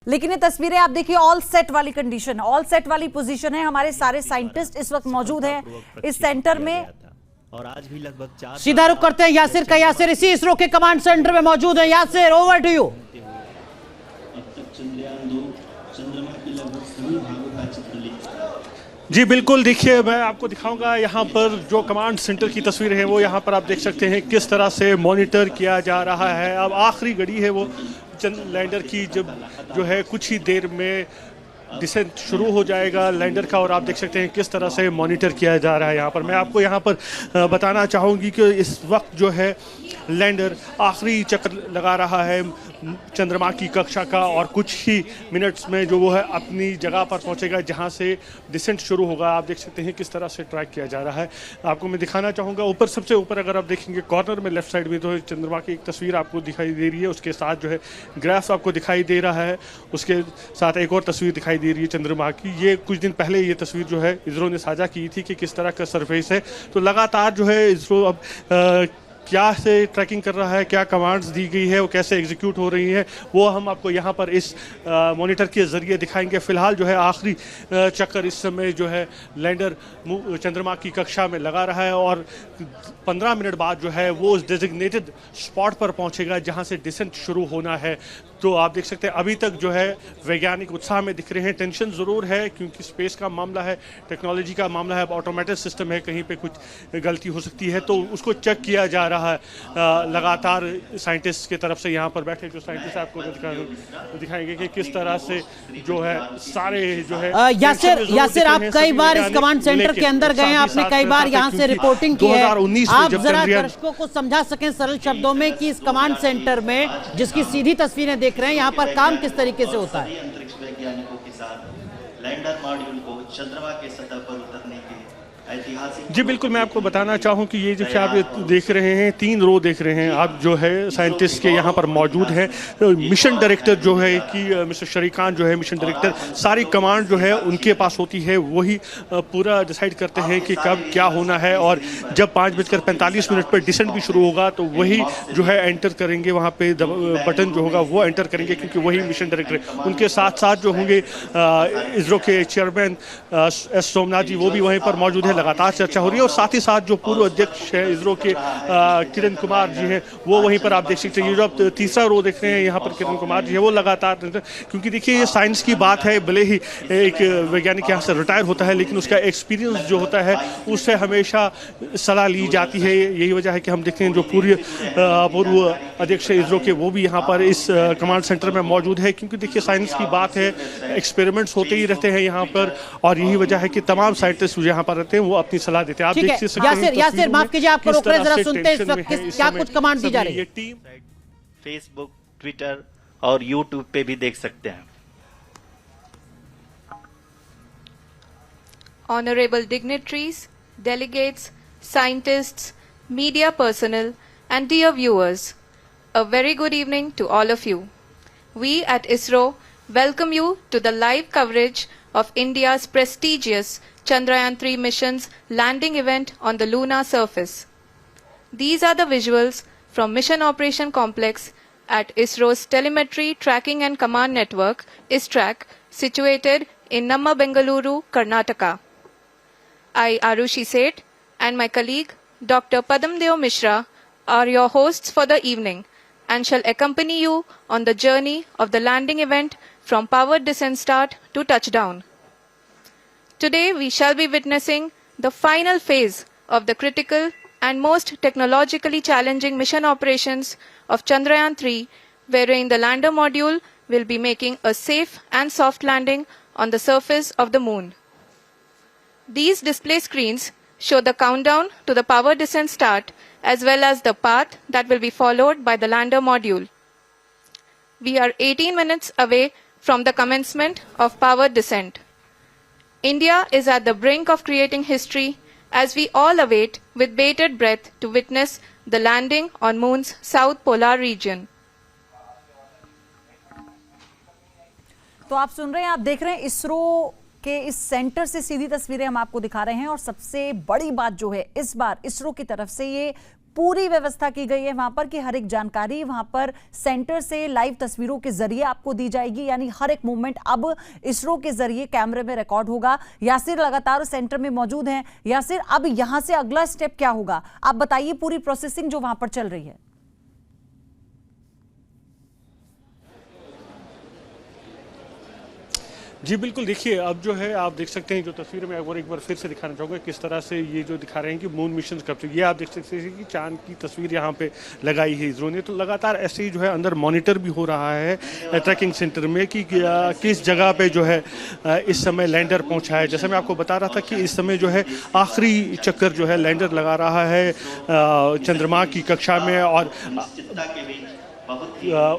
लेकिन ये तस्वीरें आप देखिए, ऑल सेट वाली कंडीशन, ऑल सेट वाली पोजीशन है। हमारे सारे साइंटिस्ट इस वक्त मौजूद हैं इस सेंटर में और आज भी लगभग 4 सीधा रुख करते हैं यासिर का। यासिर इसी इसरो के कमांड सेंटर में मौजूद है। Yasir, over to you. जी बिल्कुल, देखिए मैं आपको दिखाऊंगा यहाँ पर जो कमांड सेंटर की तस्वीर है वो यहाँ पर आप देख सकते हैं किस तरह से मॉनिटर किया जा रहा है। अब आखिरी घड़ी है वो लैंडर की, जब जो है कुछ ही देर में डिसेंट शुरू हो जाएगा लैंडर का, और आप देख सकते हैं किस तरह से मॉनिटर किया जा रहा है यहाँ पर। मैं आपको यहाँ पर बताना चाहूँगी कि इस वक्त जो है लैंडर आखिरी चक्कर लगा रहा है चंद्रमा की कक्षा का, और कुछ ही मिनट्स में जो वो है अपनी जगह पर पहुंचेगा जहां से डिसेंट शुरू होगा। आप देख सकते हैं किस तरह से ट्रैक किया जा रहा है। आपको मैं दिखाना चाहूँगा ऊपर, सबसे ऊपर अगर आप देखेंगे कॉर्नर में लेफ्ट साइड में तो चंद्रमा की एक तस्वीर आपको दिखाई दे रही है, उसके साथ जो है ग्राफ आपको दिखाई दे रहा है, उसके साथ एक और तस्वीर दिखाई दे रही है चंद्रमा की। ये कुछ दिन पहले ये तस्वीर जो है इसरो ने साझा की थी कि किस तरह का सरफेस है। तो लगातार जो है इसरो अब क्या से ट्रैकिंग कर रहा है, क्या कमांड्स दी गई है, वो कैसे एग्जीक्यूट हो रही है, वो हम आपको यहाँ पर इस मॉनिटर के ज़रिए दिखाएंगे। फ़िलहाल जो है आखिरी चक्कर इस समय जो है लैंडर चंद्रमा की कक्षा में लगा रहा है, और 15 मिनट बाद जो है वो उस डेजिग्नेटेड स्पॉट पर पहुँचेगा जहाँ से डिसेंट शुरू होना है। तो आप देख सकते हैं अभी तक जो है वैज्ञानिक उत्साह में दिख रहे हैं। टेंशन ज़रूर है क्योंकि स्पेस का मामला है, टेक्नोलॉजी का मामला है, ऑटोमेटेड सिस्टम है, कहीं पे कुछ गलती हो सकती है तो उसको चेक किया जा रहा है लगातार साइंटिस्ट की तरफ से। यहाँ पर बैठे जो साइंटिस्ट आपको दिखाएंगे कि किस तरह से जो है सारे जो है यासिर आप कई बार इस कमांड सेंटर के अंदर गए हैं, आपने कई बार यहाँ से रिपोर्टिंग की है। आप जरा दर्शकों को समझा सकें सरल शब्दों में कि इस कमांड सेंटर में जिसकी सीधी तस्वीरें देख रहे हैं यहाँ पर काम किस तरीके से होता है। अंतरिक्ष वैज्ञानिकों के साथ लैंडर मॉड्यूल को चंद्रमा के सतह पर उतरने के ऐतिहासिक। जी बिल्कुल, मैं आपको बताना चाहूँ कि ये जो आप देख रहे हैं 3 रो देख रहे हैं आप, जो है साइंटिस्ट के यहाँ पर मौजूद हैं। मिशन डायरेक्टर जो है कि मिस्टर श्रीकांत जो है मिशन डायरेक्टर, सारी कमांड जो है उनके पास होती है, वही पूरा डिसाइड करते हैं कि कब क्या होना है। और जब 5:45 पर डिसेंट भी शुरू होगा तो वही जो है एंटर करेंगे, वहाँ पे बटन जो होगा वो एंटर करेंगे क्योंकि वही मिशन डायरेक्टर। उनके साथ साथ जो होंगे इसरो के चेयरमैन एस सोमनाथ जी, वो भी वहीं पर मौजूद है। लगातार चर्चा हो रही है, और साथ ही साथ जो पूर्व अध्यक्ष है इसरो के किरण कुमार जी हैं वो वहीं पर आप देख सकते हैं। ये जो आप तीसरा रो देख रहे हैं यहाँ पर किरण कुमार जी है, वो लगातार, क्योंकि देखिए ये साइंस की बात है, भले ही एक वैज्ञानिक यहाँ से रिटायर होता है लेकिन उसका एक्सपीरियंस जो होता है उससे हमेशा सलाह ली जाती है। यही वजह है कि हम देखते हैं जो पूर्व अध्यक्ष इसरो के वो भी यहाँ पर इस कमांड सेंटर में मौजूद है, क्योंकि देखिए साइंस की बात है, एक्सपेरिमेंट्स होते ही रहते हैं यहाँ पर, और यही वजह है कि तमाम साइंटिस्ट यहाँ पर रहते हैं, वो अपनी सलाह देते हैं। आप देख सकते हैं यासिर माफ कीजिए, आपको रोक रहे हैं, जरा सुनते हैं इस वक्त क्या कुछ कमांड दी जा रही है। टीम फेसबुक, ट्विटर और यूट्यूब पे भी देख सकते हैं। Honorable dignitaries, delegates, scientists, media personnel, and dear viewers, a very good evening to all of you. We at ISRO welcome you to the live coverage of India's prestigious Chandrayaan-3 mission's landing event on the lunar surface. These are the visuals from Mission Operation Complex at ISRO's Telemetry Tracking and Command Network, ISTRAC, situated in Namma, Bengaluru, Karnataka. I, Arushi Seth, and my colleague, Dr. Padamdeo Mishra, are your hosts for the evening and shall accompany you on the journey of the landing event from powered descent start to touchdown. Today, we shall be witnessing the final phase of the critical and most technologically challenging mission operations of Chandrayaan-3, wherein the lander module will be making a safe and soft landing on the surface of the moon. These display screens show the countdown to the power descent start as well as the path that will be followed by the lander module. We are 18 minutes away from the commencement of power descent. India is at the brink of creating history as we all await with bated breath to witness the landing on Moon's south polar region. तो आप सुन रहे हैं, आप देख रहे हैं इसरो के इस सेंटर से सीधी तस्वीरें हम आपको दिखा रहे हैं। और सबसे बड़ी बात जो है, इस बार इसरो की तरफ से ये पूरी व्यवस्था की गई है वहां पर कि हर एक जानकारी वहां पर सेंटर से लाइव तस्वीरों के जरिए आपको दी जाएगी, यानी हर एक मूवमेंट अब इसरो के जरिए कैमरे में रिकॉर्ड होगा। यासिर लगातार सेंटर में मौजूद हैं। यासिर, अब यहां से अगला स्टेप क्या होगा, आप बताइए पूरी प्रोसेसिंग जो वहां पर चल रही है। जी बिल्कुल, देखिए अब जो है आप देख सकते हैं जो तस्वीर में एक बार फिर से दिखाना चाहूँगा किस तरह से ये जो दिखा रहे हैं कि मून मिशन कब से, ये आप देख सकते हैं कि चांद की तस्वीर यहाँ पे लगाई है इसरो ने। तो लगातार ऐसे ही जो है अंदर मॉनिटर भी हो रहा है ट्रैकिंग सेंटर में कि किस जगह पे जो है इस समय लैंडर पहुँचा है। जैसे मैं आपको बता रहा था कि इस समय जो है आखिरी चक्कर जो है लैंडर लगा रहा है चंद्रमा की कक्षा में, और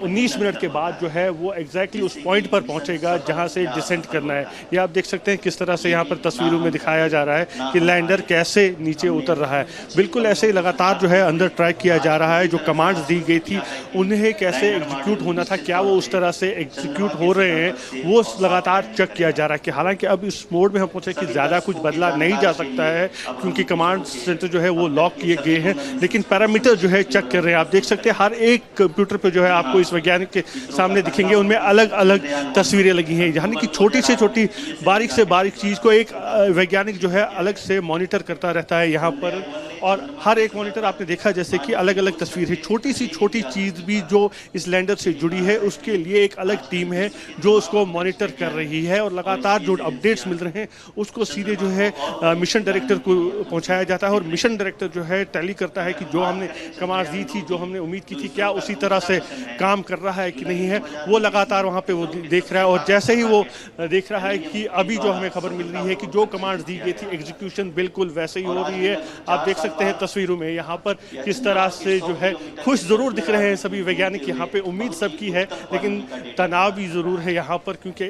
19 मिनट के बाद जो है वो एग्जैक्टली उस पॉइंट पर पहुंचेगा जहां से डिसेंट करना है। ये आप देख सकते हैं किस तरह से यहाँ पर तस्वीरों में दिखाया जा रहा है कि लैंडर कैसे नीचे उतर रहा है। बिल्कुल ऐसे ही लगातार जो है अंदर ट्रैक किया जा रहा है, जो कमांड्स दी गई थी उन्हें कैसे एग्जीक्यूट होना था, क्या वो उस तरह से एग्जीक्यूट हो रहे हैं, वो लगातार चेक किया जा रहा है। कि हालांकि अब इस मोड में हम पहुंचे कि ज़्यादा कुछ बदला नहीं जा सकता है क्योंकि कमांड सेंटर जो है वो लॉक किए गए हैं, लेकिन पैरामीटर जो है चेक कर रहे हैं। आप देख सकते हैं हर एक कंप्यूटर पर जो है आपको इस वैज्ञानिक के सामने दिखेंगे, उनमें अलग अलग तस्वीरें लगी हैं, यानी कि छोटी से छोटी बारीक से बारीक चीज़ को एक वैज्ञानिक जो है अलग से मॉनिटर करता रहता है यहाँ पर। और हर एक मॉनिटर आपने देखा जैसे कि अलग अलग तस्वीर है, छोटी सी छोटी चीज़ भी जो इस लैंडर से जुड़ी है उसके लिए एक अलग टीम है जो उसको मॉनिटर कर रही है, और लगातार जो अपडेट्स मिल रहे हैं उसको सीधे जो है मिशन डायरेक्टर को पहुंचाया जाता है, और मिशन डायरेक्टर जो है टैली करता है कि जो हमने कमांड दी थी, जो हमने उम्मीद की थी, क्या उसी तरह से काम कर रहा है कि नहीं है, वो लगातार वहाँ पे वो देख रहा है। और जैसे ही वो देख रहा है कि अभी जो हमें खबर मिल रही है कि जो कमांड दी गई थी एग्जीक्यूशन बिल्कुल वैसे ही हो रही है। आप देख सकते हैं तस्वीरों में यहाँ पर किस तरह से जो है खुश जरूर दिख रहे हैं सभी वैज्ञानिक, यहाँ पे उम्मीद सबकी है लेकिन तनाव भी जरूर है यहाँ पर, क्योंकि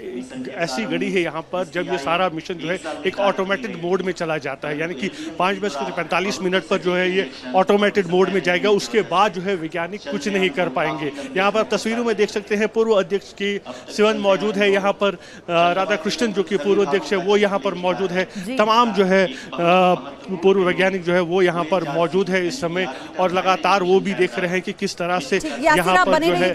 ऐसी घड़ी है यहाँ पर जब ये सारा मिशन जो है एक ऑटोमेटेड मोड में चला जाता है, यानी कि 5:45 पर जो है ये ऑटोमेटेड मोड में जाएगा। उसके बाद जो है वैज्ञानिक कुछ नहीं कर पाएंगे। यहाँ पर तस्वीरों में देख सकते हैं पूर्व अध्यक्ष की सिवन मौजूद है, यहाँ पर राधाकृष्णन जो कि पूर्व अध्यक्ष है वो यहाँ पर मौजूद है। तमाम जो है पूर्व वैज्ञानिक जो है वो यहाँ पर मौजूद है इस समय, और लगातार वो भी देख रहे हैं कि किस तरह से यहाँ पर जो है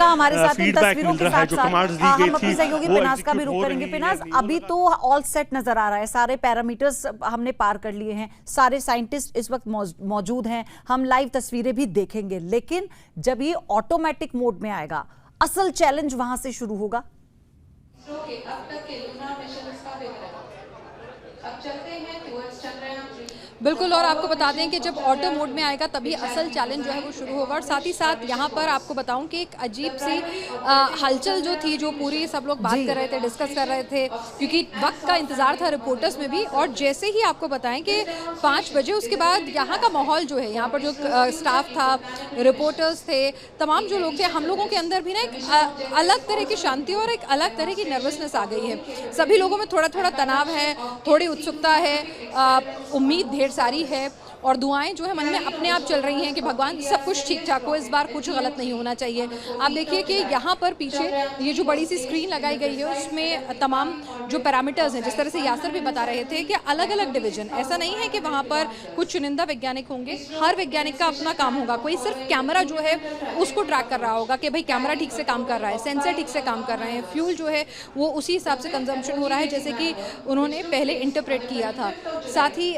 फीडबैक मिल रहा है, जो कमांड्स दी गई थी वो पिनाज का भी रुख करेंगे। पिनाज, अभी तो ऑल सेट नजर आ रहा है, सारे पैरामीटर्स हमने पार कर लिए हैं, सारे साइंटिस्ट इस वक्त मौजूद हैं, हम लाइव तस्वीरें भी देखेंगे, लेकिन जब ये ऑटोमेटिक मोड में आएगा असल चैलेंज वहां से शुरू होगा। अब चलते हैं टुवर्ड्स चंद्रयान। बिल्कुल, और आपको बता दें कि जब ऑटो मोड में आएगा तभी असल चैलेंज जो है वो शुरू होगा। और साथ ही साथ यहाँ पर आपको बताऊं कि एक अजीब सी हलचल जो थी, जो पूरी सब लोग बात कर रहे थे, डिस्कस कर रहे थे, क्योंकि वक्त का इंतज़ार था रिपोर्टर्स में भी। और जैसे ही आपको बताएं कि 5 बजे उसके बाद यहाँ का माहौल जो है, यहाँ पर जो स्टाफ था, रिपोर्टर्स थे, तमाम जो लोग थे, हम लोगों के अंदर भी ना एक अलग तरह की शांति और एक अलग तरह की नर्वसनेस आ गई है। सभी लोगों में थोड़ा थोड़ा तनाव है, थोड़ी उत्सुकता है, उम्मीद ढेर सारी है, और दुआएं जो है मन में अपने आप चल रही हैं कि भगवान सब कुछ ठीक ठाक हो, इस बार कुछ गलत नहीं होना चाहिए। आप देखिए कि यहाँ पर पीछे ये जो बड़ी सी स्क्रीन लगाई गई है उसमें तमाम जो पैरामीटर्स हैं, जिस तरह से यासर भी बता रहे थे कि अलग अलग डिवीजन, ऐसा नहीं है कि वहाँ पर कुछ चुनिंदा वैज्ञानिक होंगे, हर वैज्ञानिक का अपना काम होगा। कोई सिर्फ कैमरा जो है उसको ट्रैक कर रहा होगा कि भाई कैमरा ठीक से काम कर रहा है, सेंसर ठीक से काम कर रहे हैं, फ्यूल जो है वो उसी हिसाब से कंजम्पशन हो रहा है जैसे कि उन्होंने पहले इंटरप्रेट किया था। साथ ही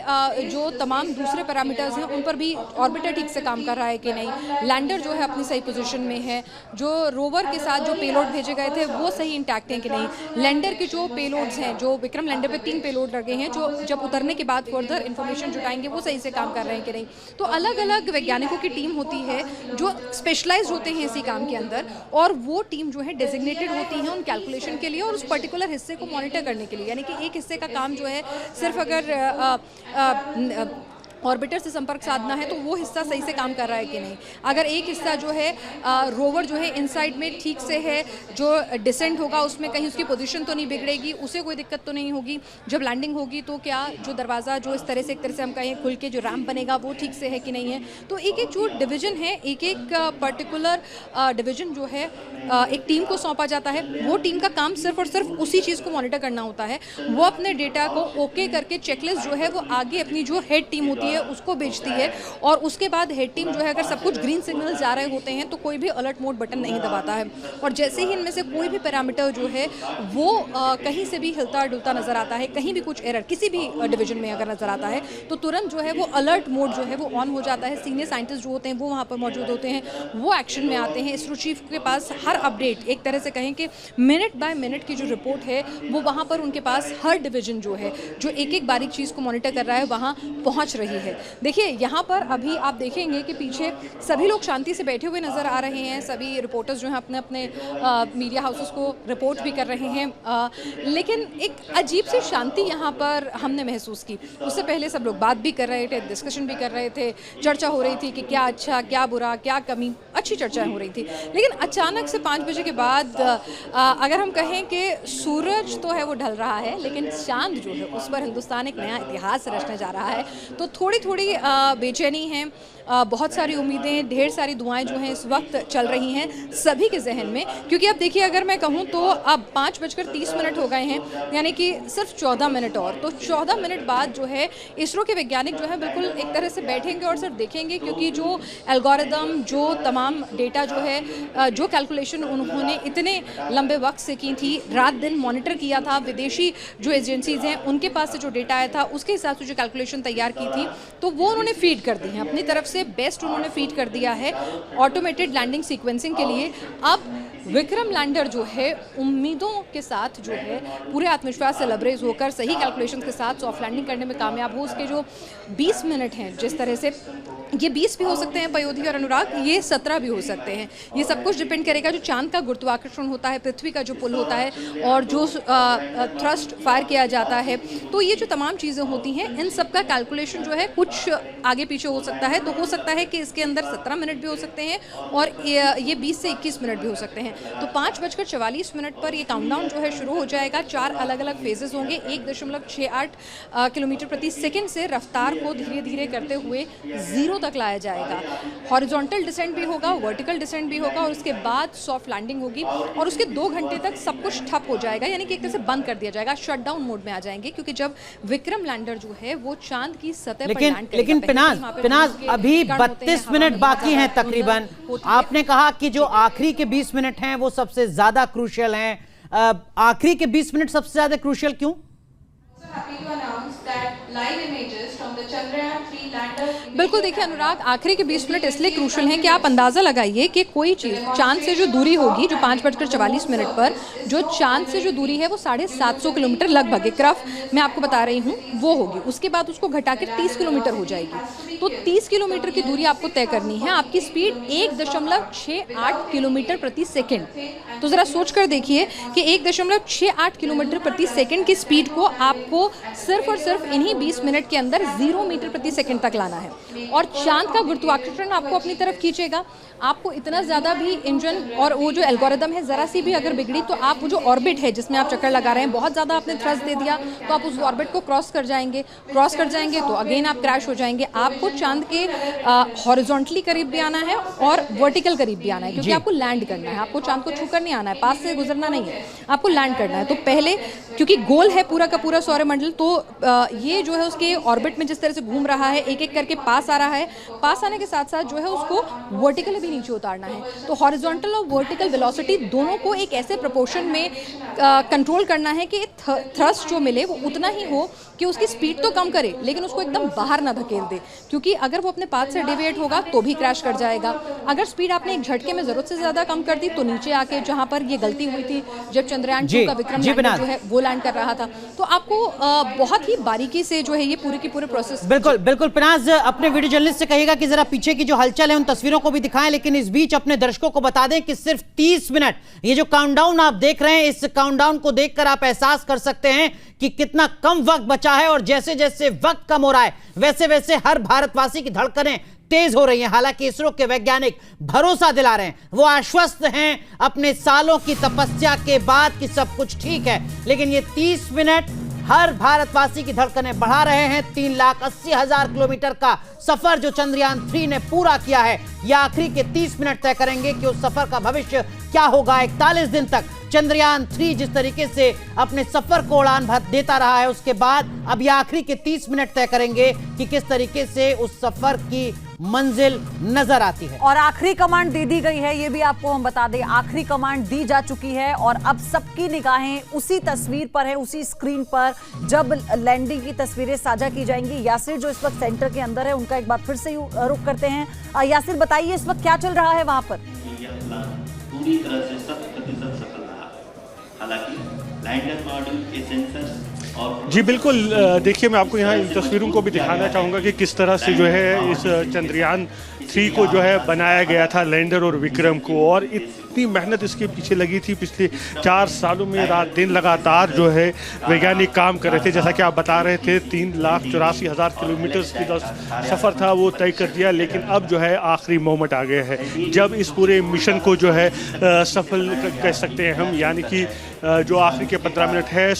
जो तमाम दूसरे पैरामीटर्स हैं उन पर भी ऑर्बिटर ठीक से काम कर रहा है कि नहीं, लैंडर जो है अपनी सही पोजीशन में है, जो रोवर के साथ जो पेलोड भेजे गए थे वो सही इंटैक्ट हैं कि नहीं, लैंडर के जो पेलोड्स हैं, जो विक्रम लैंडर पे 3 पेलोड लगे हैं, जो जब उतरने के बाद फर्दर इन्फॉर्मेशन जुटाएंगे वो सही से काम कर रहे हैं कि नहीं। तो अलग अलग वैज्ञानिकों की टीम होती है जो स्पेशलाइज होते हैं इसी काम के अंदर, और वो टीम जो है डेजिग्नेटेड होती है उन कैलकुलेशन के लिए और उस पर्टिकुलर हिस्से को मॉनिटर करने के लिए। यानी कि एक हिस्से का काम जो है सिर्फ अगर ऑर्बिटर से संपर्क साधना है तो वो हिस्सा सही से काम कर रहा है कि नहीं, अगर एक हिस्सा जो है रोवर जो है इनसाइड में ठीक से है, जो डिसेंट होगा उसमें कहीं उसकी पोजीशन तो नहीं बिगड़ेगी, उसे कोई दिक्कत तो नहीं होगी, जब लैंडिंग होगी तो क्या जो दरवाज़ा जो इस तरह से एक तरह से हम कहें खुल के जो रैम्प बनेगा वो ठीक से है कि नहीं है। तो एक एक जो डिवीजन है, एक एक पर्टिकुलर डिवीजन जो है एक टीम को सौंपा जाता है। वो टीम का काम सिर्फ और सिर्फ उसी चीज़ को मॉनिटर करना होता है। वो अपने डेटा को ओके करके चेकलिस्ट जो है वो आगे अपनी जो हेड टीम होती है है उसको भेजती है, और उसके बाद हेड टीम जो है अगर सब कुछ ग्रीन सिग्नल जा रहे होते हैं तो कोई भी अलर्ट मोड बटन नहीं दबाता है, और जैसे ही इनमें से कोई भी पैरामीटर जो है वो कहीं से भी हिलता डुलता नजर आता है, कहीं भी कुछ एरर किसी भी डिवीजन में अगर नजर आता है तो तुरंत जो है वो अलर्ट मोड जो है वो ऑन हो जाता है। सीनियर साइंटिस्ट जो होते हैं वो वहाँ पर मौजूद होते हैं, वो एक्शन में आते हैं। इसरो चीफ के पास हर अपडेट, एक तरह से कहें कि मिनट बाय मिनट की जो रिपोर्ट है वो वहाँ पर उनके पास हर डिवीजन जो है जो एक एक बारीक चीज़ को मॉनिटर कर रहा है वहाँ पहुँच रही है। देखिए यहाँ पर अभी आप देखेंगे कि पीछे सभी लोग शांति से बैठे हुए नजर आ रहे हैं, सभी रिपोर्टर्स जो हैं अपने अपने मीडिया हाउसेस को रिपोर्ट भी कर रहे हैं, लेकिन एक अजीब सी शांति यहाँ पर हमने महसूस की। उससे पहले सब लोग बात भी कर रहे थे, डिस्कशन भी कर रहे थे, चर्चा हो रही थी कि क्या अच्छा क्या बुरा क्या कमी, अच्छी चर्चाएं हो रही थी। लेकिन अचानक से 5 बजे के बाद अगर हम कहें कि सूरज तो है वो ढल रहा है, लेकिन चांद जो है उस पर हिंदुस्तान एक नया इतिहास रचने जा रहा है। तो थोड़ी थोड़ी बेचैनी है, बहुत सारी उम्मीदें, ढेर सारी दुआएं जो हैं इस वक्त चल रही हैं सभी के जहन में, क्योंकि अब देखिए अगर मैं कहूं तो अब 5:30 हो गए हैं, यानी कि सिर्फ 14 मिनट और, तो 14 मिनट बाद जो है इसरो के वैज्ञानिक जो है बिल्कुल एक तरह से बैठेंगे और सिर्फ देखेंगे, क्योंकि जो एल्गोरिदम, जो तमाम डेटा जो है, जो कैलकुलेशन उन्होंने इतने लंबे वक्त से की थी, रात दिन मॉनिटर किया था, विदेशी जो एजेंसीज हैं उनके पास से जो डेटा आया था उसके हिसाब से जो कैलकुलेशन तैयार की थी तो वो उन्होंने फीड कर दी है अपनी तरफ से, बेस्ट उन्होंने फीड कर दिया है ऑटोमेटेड लैंडिंग सीक्वेंसिंग के लिए। अब विक्रम लैंडर जो है उम्मीदों के साथ जो है पूरे आत्मविश्वास से लबरेज होकर सही कैलकुलेशन के साथ सॉफ्ट लैंडिंग करने में कामयाब हो। उसके जो 20 मिनट हैं, जिस तरह से ये 20 भी हो सकते हैं पयोधी और अनुराग, ये 17 भी हो सकते हैं, ये सब कुछ डिपेंड करेगा जो चांद का गुरुत्वाकर्षण होता है, पृथ्वी का जो पुल होता है और जो थ्रस्ट फायर किया जाता है, तो ये जो तमाम चीज़ें होती हैं इन सब का कैलकुलेशन जो है कुछ आगे पीछे हो सकता है। तो हो सकता है कि इसके अंदर 17 मिनट भी हो सकते हैं और ये 20 से 21 मिनट भी हो सकते हैं। तो 5:44 पर ये काउंटडाउन जो है शुरू हो जाएगा। 4 अलग अलग फेजेस होंगे। 1.68 किलोमीटर प्रति सेकेंड से रफ्तार को धीरे धीरे करते हुए 0 तक लाया जाएगा। हॉरिजॉन्टल डिसेंट भी होगा, वर्टिकल डिसेंट भी होगा और उसके बाद सॉफ्ट लैंडिंग होगी और उसके 2 घंटे तक सब कुछ ठप हो जाएगा, यानी कि एक तरह से बंद कर दिया जाएगा, शटडाउन मोड में आ जाएंगे, क्योंकि जब विक्रम लैंडर जो है वो चांद की सतह पर लैंड करेगा। लेकिन पिनाज अभी 32 मिनट बाकी हैं तकरीबन। आपने कहा कि जो आखिरी के 20 मिनट हैं वो सबसे ज्यादा क्रूशियल हैं। आखिरी के 20 मिनट सबसे ज्यादा क्रूशियल क्यों? बिल्कुल, देखिए अनुराग, आखिरी के 20 मिनट इसलिए क्रूशल हैं कि आप अंदाज़ा लगाइए कि कोई चीज़ चांद से जो दूरी होगी, जो 5:44 पर जो चांद से जो दूरी है वो 750 किलोमीटर लगभग, एक रफ मैं आपको बता रही हूँ वो होगी। उसके बाद उसको घटाकर 30 किलोमीटर हो जाएगी। तो 30 किलोमीटर की दूरी आपको तय करनी है। आपकी स्पीड 1.68 किलोमीटर प्रति सेकेंड। तो ज़रा सोच कर देखिए कि 1.68 किलोमीटर प्रति सेकेंड की स्पीड को आपको सिर्फ और सिर्फ इन्हीं 20 मिनट के अंदर 0 मीटर प्रति सेकंड तक लाना है और चांद का गुरुत्वाकर्षण आपको अपनी तरफ खींचेगा। आपको इतना ज़्यादा भी इंजन और वो जो एल्गोरिदम है ज़रा सी भी अगर बिगड़ी तो आप वो जो ऑर्बिट है जिसमें आप चक्कर लगा रहे हैं, बहुत ज़्यादा आपने थ्रस्ट दे दिया तो आप उस ऑर्बिट को क्रॉस कर जाएंगे तो अगेन आप क्रैश हो जाएंगे। आपको चांद के हॉरिजॉन्टली करीब भी आना है और वर्टिकल करीब भी आना है, क्योंकि आपको लैंड करना है। आपको चांद को छूकर नहीं आना है, पास से गुजरना नहीं है, आपको लैंड करना है। तो पहले क्योंकि गोल है पूरा का पूरा सौरमंडल, तो ये जो है उसके ऑर्बिट में जिस तरह से घूम रहा है, एक एक करके पास आ रहा है। पास आने के साथ साथ जो है उसको वर्टिकल भी नीचे उतारना है। तो हॉरिजॉन्टल और वर्टिकल वेलोसिटी दोनों को एक ऐसे प्रोपोर्शन में कंट्रोल करना है कि थ्रस्ट जो मिले वो उतना ही हो कि उसकी स्पीड तो कम करे लेकिन उसको एकदम बाहर ना धकेल दे, क्योंकि अगर वो अपने पाथ से डेविएट होगा तो भी क्रैश कर जाएगा। अगर स्पीड आपने एक झटके में जरूरत से ज्यादा कम कर दी तो नीचे आके, जहां पर ये गलती हुई थी जब चंद्रयान 2 का विक्रम लैंडर जो है वो लैंड कर रहा था, तो आपको बहुत ही बारीकी से जो है ये पूरे की पूरे प्रोसेस। बिल्कुल पिनाज, अपने वीडियो जर्नलिस्ट से कहिएगा कि जरा पीछे की जो हलचल है उन तस्वीरों को भी दिखाएं, लेकिन इस बीच अपने दर्शकों को बता दें कि सिर्फ 30 मिनट ये जो काउंटडाउन आप देख रहे हैं, इस काउंटडाउन को देखकर आप एहसास कर सकते हैं कि कितना कम वक्त बचा है और जैसे जैसे वक्त कम हो रहा है वैसे वैसे हर भारतवासी की धड़कनें तेज हो रही हैं। हालांकि इसरो के वैज्ञानिक भरोसा दिला रहे हैं, वो आश्वस्त हैं अपने सालों की तपस्या के बाद कि सब कुछ ठीक है, लेकिन ये 30 मिनट हर भारतवासी की धड़कनें बढ़ा रहे हैं। 3,80,000 किलोमीटर का सफर जो चंद्रयान 3 ने पूरा किया है, यह आखिरी के 30 मिनट तय करेंगे कि उस सफर का भविष्य क्या होगा। 41 दिन तक चंद्रयान 3 जिस तरीके से अपने सफर को उड़ान देता रहा है, उसके बाद अब ये आखिरी के 30 मिनट तय करेंगे कि किस तरीके से उस सफर की मंजिल नजर आती है। और आखिरी कमांड दे दी गई है, ये भी आपको हम बता दें, आखिरी कमांड दी जा चुकी है और अब सबकी निगाहें उसी तस्वीर पर है, उसी स्क्रीन पर जब लैंडिंग की तस्वीरें साझा की जाएंगी। यासिर जो इस वक्त सेंटर के अंदर है, उनका एक बार फिर से रुख करते हैं। यासिर बताइए इस वक्त क्या चल रहा है वहां पर? यह प्लान पूरी तरह से 100% सफल रहा। हालांकि लैंडर मॉड्यूल के सेंसर्स और जी बिल्कुल, देखिए मैं आपको यहाँ इन तस्वीरों को भी दिखाना चाहूँगा कि किस तरह से जो है इस चंद्रयान 3 को जो है बनाया गया था, लैंडर और विक्रम को, और इतनी मेहनत इसके पीछे लगी थी। पिछले 4 सालों में रात दिन लगातार जो है वैज्ञानिक काम कर रहे थे। जैसा कि आप बता रहे थे 3,84,000 किलोमीटर की जो सफ़र था वो तय कर दिया, लेकिन अब जो है आखिरी मोमेंट आ गया है जब इस पूरे मिशन को जो है सफल कह सकते हैं हम। यानी कि जो आखिरी के 15 मिनट है,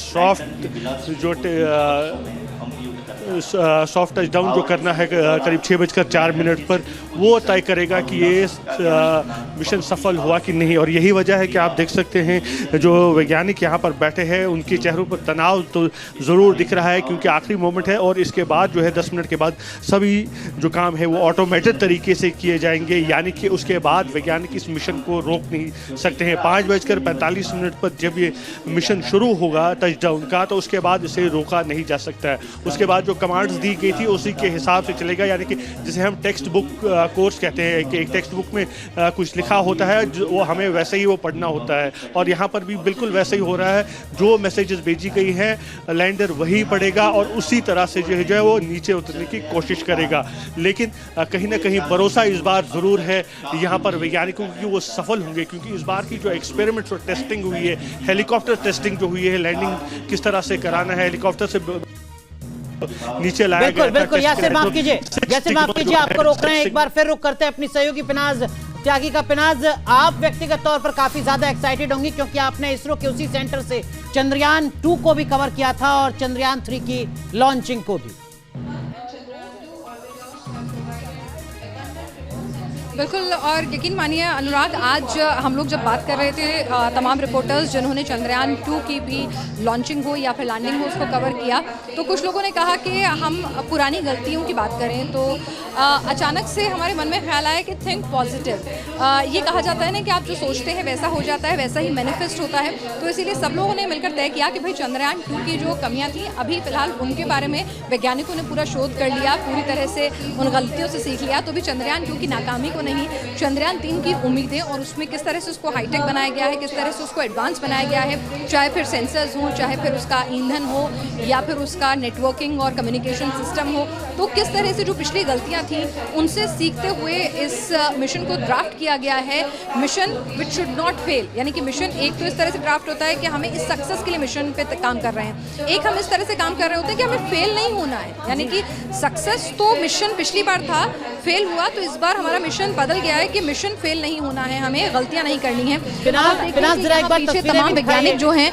सॉफ्ट टच डाउन जो करना है करीब 6:04 पर, वो तय करेगा कि ये मिशन सफल हुआ कि नहीं। और यही वजह है कि आप देख सकते हैं जो वैज्ञानिक यहाँ पर बैठे हैं उनके चेहरों पर तनाव तो ज़रूर दिख रहा है, क्योंकि आखिरी मोमेंट है और इसके बाद जो है 10 मिनट के बाद सभी जो काम है वो ऑटोमेटेड तरीके से किए जाएंगे। यानी कि उसके बाद वैज्ञानिक इस मिशन को रोक नहीं सकते हैं। 5:45 पर जब ये मिशन शुरू होगा टचडाउन का, तो उसके बाद इसे रोका नहीं जा सकता है। उसके बाद जो कमांड्स दी गई थी उसी के हिसाब से चलेगा। यानी कि जिसे हम टेक्स्ट बुक कोर्स कहते हैं कि एक टेक्स्ट बुक में कुछ लिखा होता है, वो हमें वैसे ही वो पढ़ना होता है, और यहाँ पर भी बिल्कुल वैसे ही हो रहा है। जो मैसेजेस भेजी गई हैं लैंडर वही पढ़ेगा और उसी तरह से जो है वो नीचे उतरने की कोशिश करेगा। लेकिन कहीं ना कहीं भरोसा इस बार ज़रूर है यहाँ पर वैज्ञानिकों की, वो सफल होंगे, क्योंकि इस बार की जो एक्सपेरिमेंट्स और टेस्टिंग हुई है, हेलीकॉप्टर टेस्टिंग जो हुई है, लैंडिंग किस तरह से कराना है, हेलीकॉप्टर से नीचे लाया गया। बिल्कुल यासिर माफ कीजिए, आपको रोक रहे हैं। एक बार फिर रुक करते हैं अपनी सहयोगी पिनाज त्यागी का। पिनाज, आप व्यक्तिगत तौर पर काफी ज्यादा एक्साइटेड होंगी क्योंकि आपने इसरो के उसी सेंटर से चंद्रयान 2 को भी कवर किया था और चंद्रयान 3 की लॉन्चिंग को भी। बिल्कुल, और यकीन मानिए अनुराग, आज हम लोग जब बात कर रहे थे तमाम रिपोर्टर्स जिन्होंने चंद्रयान 2 की भी लॉन्चिंग हो या फिर लैंडिंग हो उसको कवर किया, तो कुछ लोगों ने कहा कि हम पुरानी गलतियों की बात करें, तो अचानक से हमारे मन में ख्याल आया कि थिंक पॉजिटिव। ये कहा जाता है ना कि आप जो सोचते हैं वैसा हो जाता है, वैसा ही मैनिफेस्ट होता है। तो इसीलिए सब लोगों ने मिलकर तय किया कि भाई चंद्रयान 2 की जो कमियाँ थी अभी फिलहाल उनके बारे में वैज्ञानिकों ने पूरा शोध कर लिया, पूरी तरह से उन गलतियों से सीख लिया। तो भी चंद्रयान 2 की नाकामी को नहीं, चंद्रयान 3 की उम्मीदें और उसमें किस तरह से उसको हाईटेक बनाया गया है, किस तरह से उसको एडवांस बनाया गया है, चाहे फिर सेंसर्स हो, चाहे फिर उसका ईंधन हो, या फिर उसका नेटवर्किंग और कम्युनिकेशन सिस्टम हो, तो किस तरह से जो पिछली गलतियां थी उनसे सीखते हुए इस मिशन को ड्राफ्ट किया गया है। Mission which should not fail, यानी कि मिशन एक तो इस तरह से ड्राफ्ट होता है कि हमें इस सक्सेस के लिए मिशन पे काम कर रहे हैं, एक हम इस तरह से काम कर रहे होते हैं कि हमें फेल नहीं होना है। यानी कि सक्सेस तो मिशन पिछली बार था, फेल हुआ, तो इस बार हमारा मिशन बदल गया है कि मिशन फेल नहीं होना है, हमें गलतियां नहीं करनी है। पीछे तमाम वैज्ञानिक जो हैं,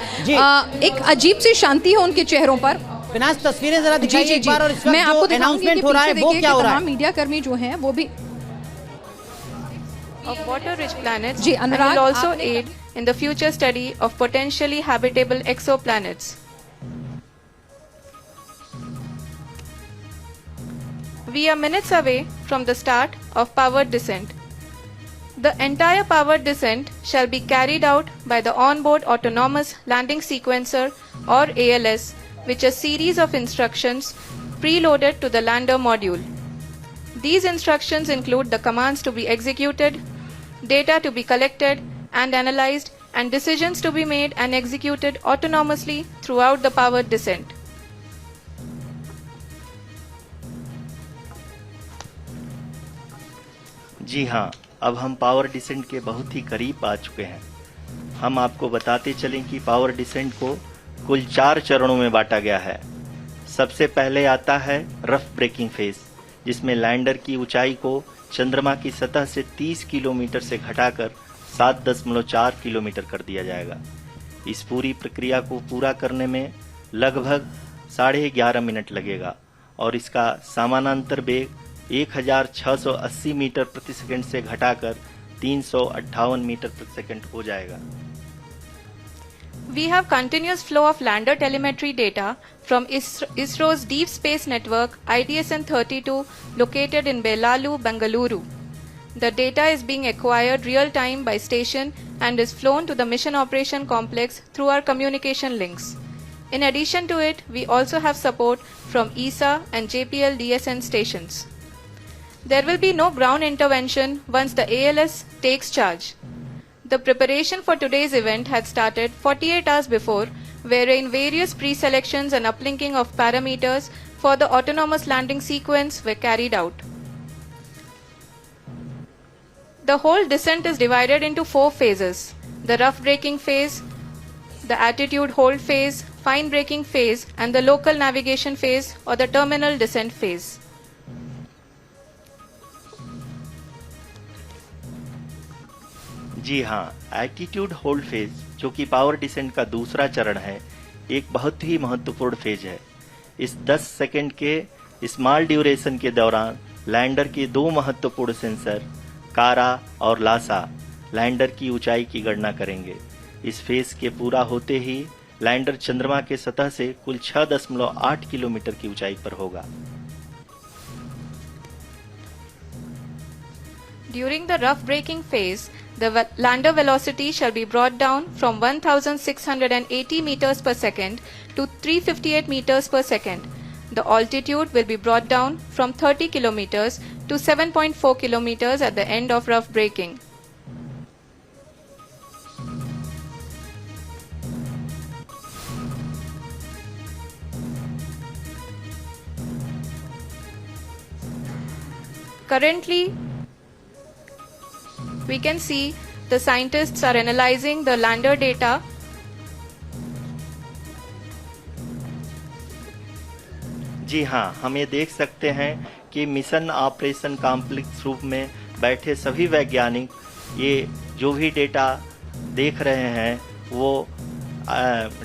एक अजीब सी शांति है उनके चेहरों पर। पिनाज, तस्वीरें जरा दिखाइए एक बार, और इस मैं आपको वक्त जो अनाउंसमेंट हो रहा है वो क्या हो रहा है? मीडिया कर्मी जो हैं वो भी of water-rich planets ji, and Anurag, will also आपने aid in the future study of potentially habitable exoplanets. We are minutes away from the start of powered descent. The entire powered descent shall be carried out by the onboard autonomous landing sequencer or ALS, which is a series of instructions preloaded to the lander module. These instructions include the commands to be executed, data to be collected and analyzed, and decisions to be made and executed autonomously throughout the powered descent. जी हाँ, अब हम power descent के बहुत ही करीब आ चुके हैं। हम आपको बताते चलें कि पावर डिसेंट को कुल 4 चरणों में बांटा गया है। सबसे पहले आता है रफ ब्रेकिंग फेज, जिसमें लैंडर की ऊंचाई को चंद्रमा की सतह से 30 किलोमीटर से घटाकर 7.4 किलोमीटर कर दिया जाएगा। इस पूरी प्रक्रिया को पूरा करने में लगभग 11.5 मिनट लगेगा और इसका समानांतर वेग 1680 मीटर प्रति सेकंड से घटाकर 358 मीटर प्रति सेकंड हो जाएगा। We have continuous flow of lander telemetry data from ISRO's Deep Space Network IDSN-32 located in Belalu, Bengaluru. The data is being acquired real time by station and is flown to the Mission Operation Complex through our communication links. In addition to it, we also have support from ESA and JPL DSN stations. There will be no ground intervention once the ALS takes charge. The preparation for today's event had started 48 hours before, wherein various pre-selections and uplinking of parameters for the autonomous landing sequence were carried out. The whole descent is divided into 4 phases: the rough braking phase, the attitude hold phase, fine braking phase, and the local navigation phase or the terminal descent phase. जी हाँ, attitude hold phase जो कि power descent का दूसरा चरण है, एक बहुत ही महत्वपूर्ण फेज है। इस 10 सेकंड के स्मॉल ड्यूरेशन के दौरान लैंडर के 2 महत्वपूर्ण सेंसर कारा और लासा लैंडर की ऊंचाई की गणना करेंगे। इस फेज के पूरा होते ही लैंडर चंद्रमा के सतह से कुल 6.8 किलोमीटर की ऊंचाई पर होगा। During the rough braking phase, the lander velocity shall be brought down from 1680 meters per second to 358 meters per second. The altitude will be brought down from 30 kilometers to 7.4 kilometers at the end of rough braking. Currently, we can see the scientists are analyzing the lander data. जी हाँ, हम ये देख सकते हैं कि mission operation complex रूप में बैठे सभी वैज्ञानिक ये जो भी डेटा देख रहे हैं वो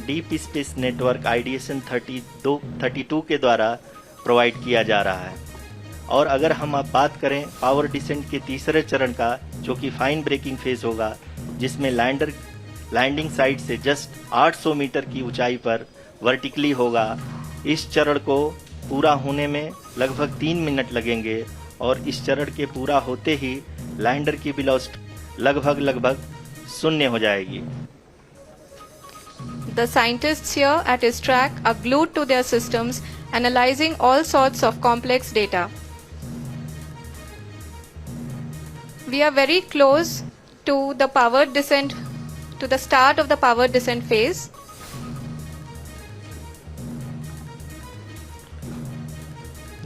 डीप स्पेस नेटवर्क IDSN 32 के द्वारा प्रोवाइड किया जा रहा है। और अगर हम अब बात करें पावर डिसेंट के तीसरे चरण का, जो कि फाइन ब्रेकिंग फेज होगा, जिसमें लैंडर लैंडिंग साइट से जस्ट 800 मीटर की ऊंचाई पर वर्टिकली होगा। इस चरण को पूरा होने में लगभग 3 मिनट लगेंगे और इस चरण के पूरा होते ही लैंडर की वेलोसिटी लगभग 0 हो जाएगी। The scientists here at ISTRAC are glued to their systems, analyzing all sorts of complex data. We are very close to the powered descent, to the start of the powered descent phase.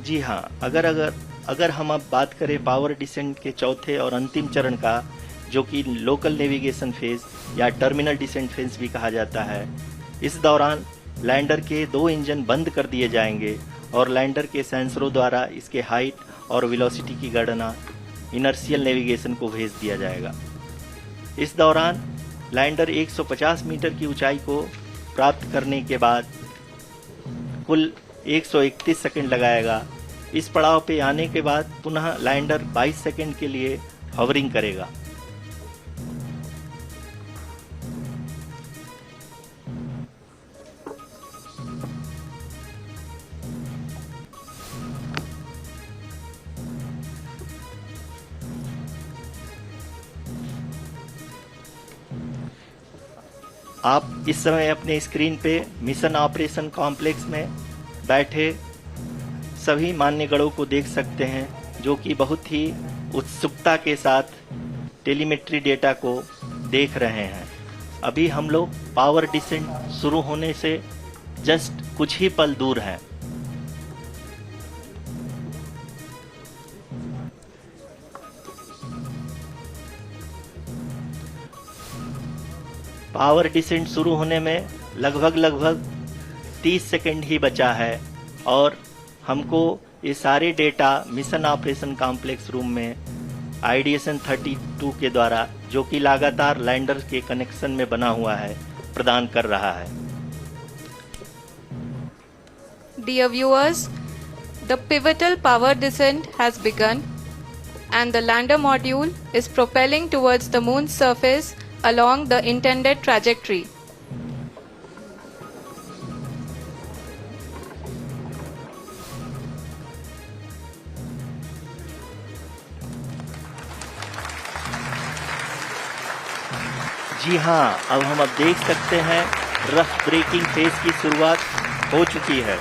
जी हाँ, अगर हम अब बात करें power descent के चौथे और अंतिम चरण का, जो कि लोकल नेविगेशन फेज या टर्मिनल डिसेंट फेज भी कहा जाता है, इस दौरान लैंडर के 2 इंजन बंद कर दिए जाएंगे और लैंडर के सेंसरों द्वारा इसके हाइट और वेलोसिटी की गणना इनर्शियल नेविगेशन को भेज दिया जाएगा। इस दौरान लैंडर 150 मीटर की ऊंचाई को प्राप्त करने के बाद कुल 131 सेकंड लगाएगा। इस पड़ाव पे आने के बाद पुनः लैंडर 22 सेकंड के लिए हवरिंग करेगा। आप इस समय अपने स्क्रीन पे मिशन ऑपरेशन कॉम्प्लेक्स में बैठे सभी मान्यगणों को देख सकते हैं, जो कि बहुत ही उत्सुकता के साथ टेलीमेट्री डेटा को देख रहे हैं। अभी हम लोग पावर डिसेंट शुरू होने से जस्ट कुछ ही पल दूर हैं। पावर डिसेंट शुरू होने में लगभग 30 सेकंड ही बचा है और हमको ये सारे data mission operation complex room में IDSN 32 के द्वारा, जो कि लगातार लैंडर के कनेक्शन में बना हुआ है, प्रदान कर रहा है। Dear viewers, the pivotal power descent has begun and the lander module is propelling towards the moon's surface along the intended trajectory. जी हाँ, अब हम देख सकते हैं रफ ब्रेकिंग फेज की शुरुआत हो चुकी है।